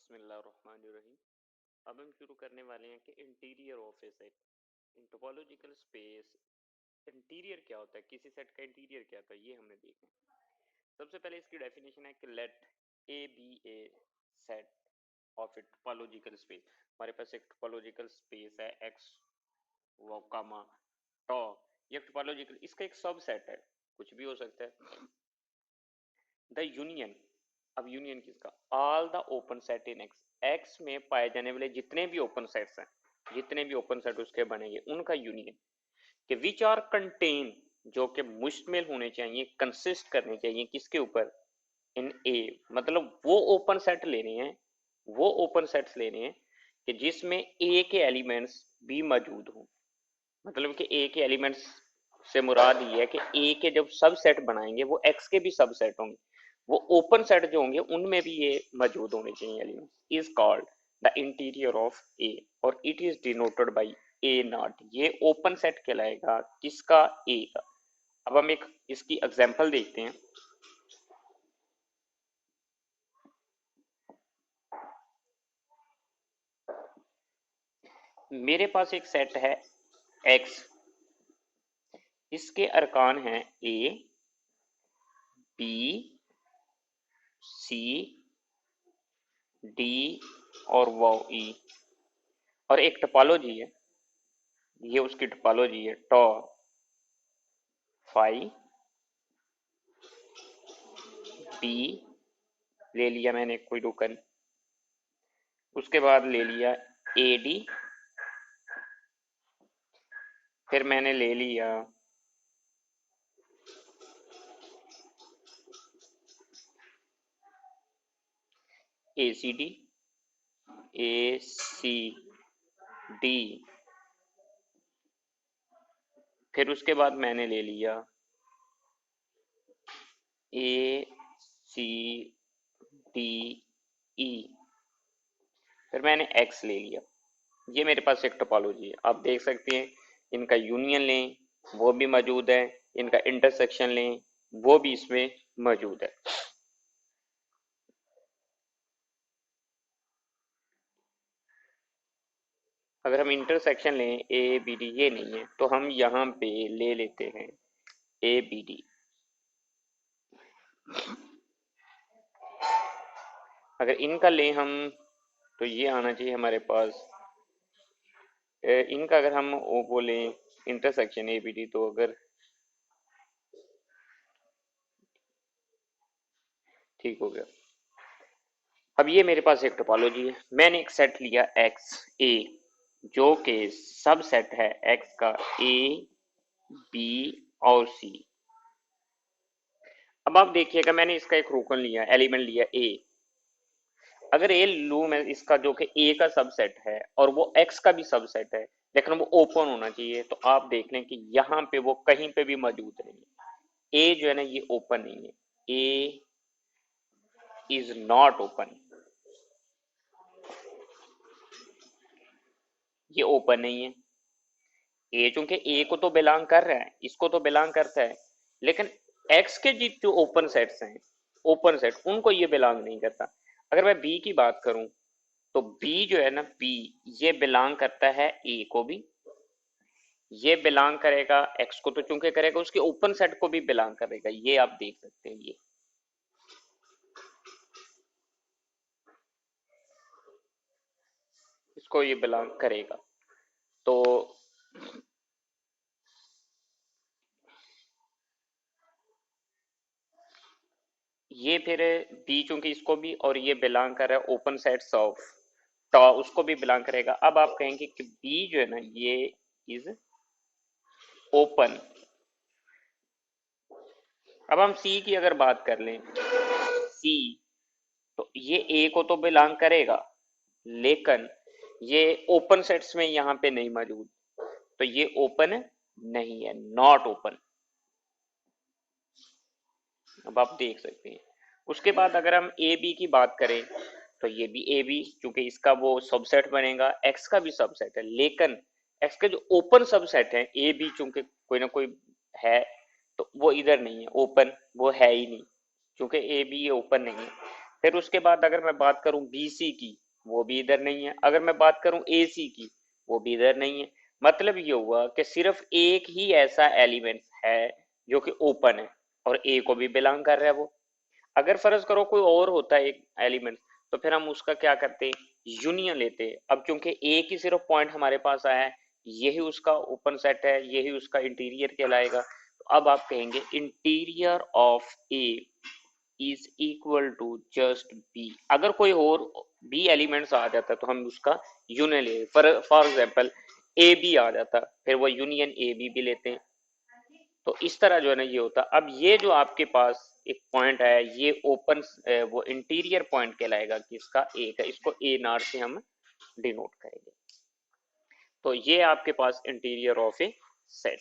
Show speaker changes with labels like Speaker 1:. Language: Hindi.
Speaker 1: बिस्मिल्लाहिर्रहमानिर्रहीम। अब हम शुरू करने वाले हैं कि interior of A set in topological space. Interior क्या होता है, किसी सेट का इंटीरियर क्या होता है, ये हमने देखना है। सबसे पहले इसकी डेफिनेशन है कि let A be a set of a topological space. हमारे पास एक टोपोलॉजिकल स्पेस है एक्स वो कामा टॉ, ये टोपोलॉजिकल इसका एक सब सेट है, कुछ भी हो सकता है। द यूनियन, अब यूनियन किसका, all the open set in x, x में पाए जाने वाले जितने भी ओपन सेट्स हैं, जितने भी ओपन सेट उसके बनेंगे उनका यूनियन कि विच आर कंटेन, जो कि मुश्तमिल होने चाहिए, कंसिस्ट करने चाहिए किसके ऊपर, इन ए, मतलब वो ओपन सेट लेने हैं, वो ओपन सेट्स लेने हैं कि जिसमें ए के एलिमेंट्स भी मौजूद हों। मतलब कि ए के एलिमेंट्स से मुराद ये है कि ए के जब सब सेट बनाएंगे वो एक्स के भी सब सेट होंगे, वो ओपन सेट जो होंगे उनमें भी ये मौजूद होने चाहिए elements, is called the interior of A और it is denoted by A naught. ये ओपन सेट कहलाएगा किसका, ए का। अब हम एक इसकी एग्जांपल देखते हैं। मेरे पास एक सेट है एक्स, इसके अरकान हैं ए बी सी डी और वो ई, और एक टोपोलॉजी है, ये उसकी टोपोलॉजी है टॉ फाई बी, ले लिया मैंने कोई टोकन, उसके बाद ले लिया ए डी, फिर मैंने ले लिया ए सी डी, ए सी डी, फिर उसके बाद मैंने ले लिया ए सी डी ई, फिर मैंने एक्स ले लिया। ये मेरे पास एक टोपोलॉजी है। आप देख सकते हैं इनका यूनियन लें वो भी मौजूद है, इनका इंटरसेक्शन लें वो भी इसमें मौजूद है। अगर हम इंटरसेक्शन लें ए बी डी, ये नहीं है तो हम यहाँ पे ले लेते हैं ए बी डी। अगर इनका लें हम तो ये आना चाहिए हमारे पास, इनका अगर हम वो बोले इंटरसेक्शन ए बी डी, तो अगर ठीक हो गया। अब ये मेरे पास एक टोपोलॉजी है, मैंने एक सेट लिया एक्स ए जो कि सब सेट है एक्स का ए बी और सी। अब आप देखिएगा मैंने इसका एक रोकन लिया, एलिमेंट लिया ए। अगर ए लूं मैं इसका जो कि ए का सबसेट है और वो एक्स का भी सबसेट है, लेकिन वो ओपन होना चाहिए, तो आप देख लें कि यहाँ पे वो कहीं पे भी मौजूद नहीं है। ए जो है ना ये ओपन नहीं है, ए इज नॉट ओपन, ये ओपन नहीं है। ए चूंकि ए को तो बिलोंग कर रहा है, इसको तो बिलोंग करता है, लेकिन एक्स के जो ओपन सेट्स हैं, ओपन सेट उनको ये बिलोंग नहीं करता। अगर मैं बी की बात करूं तो बी जो है ना, बी ये बिलोंग करता है ए को भी, ये बिलोंग करेगा एक्स को तो चूंकि करेगा, उसके ओपन सेट को भी बिलोंग करेगा, ये आप देख सकते हैं, ये इसको ये बिलोंग करेगा। तो ये फिर बी चूंकि इसको भी और ये बिलोंग कर रहा है ओपन सेट्स ऑफ टॉ, उसको भी बिलोंग करेगा। अब आप कहेंगे कि बी जो है ना ये इज ओपन। अब हम सी की अगर बात कर लें, सी तो ये ए को तो बिलोंग करेगा, लेकिन ये ओपन सेट्स में यहाँ पे नहीं मौजूद, तो ये ओपन नहीं है, नॉट ओपन। अब आप देख सकते हैं। उसके बाद अगर हम ए बी की बात करें तो ये भी ए बी, चूंकि इसका वो सबसेट बनेगा, एक्स का भी सबसेट है, लेकिन एक्स के जो ओपन सबसेट है ए बी चूंकि कोई ना कोई है, तो वो इधर नहीं है ओपन, वो है ही नहीं, चूंकि ए बी ये ओपन नहीं है। फिर उसके बाद अगर मैं बात करूं BC की, वो भी इधर नहीं है। अगर मैं बात करूं AC की, वो भी इधर नहीं है। मतलब ये हुआ कि सिर्फ एक ही ऐसा एलिमेंट है जो कि ओपन है और A को भी बिलोंग कर रहा है वो। अगर फर्ज करो कोई और होता है एक एलिमेंट, तो फिर हम उसका क्या करते, यूनियन लेते। अब क्योंकि एक ही सिर्फ पॉइंट हमारे पास आया है, यही उसका ओपन सेट है, यही उसका इंटीरियर कहलाएगा। तो अब आप कहेंगे interior of A is equal to just B. अगर कोई और बी एलिमेंट्स आ जाता तो हम उसका यूनियन ले, फॉर एग्जाम्पल ए बी आ जाता, फिर वो यूनियन ए बी लेते हैं। तो इस तरह जो है ना ये होता। अब ये जो आपके पास एक पॉइंट है, ये ओपन वो इंटीरियर पॉइंट कहलाएगा कि इसका ए का, इसको ए नार से हम डिनोट करेंगे। तो ये आपके पास इंटीरियर ऑफ ए सेट।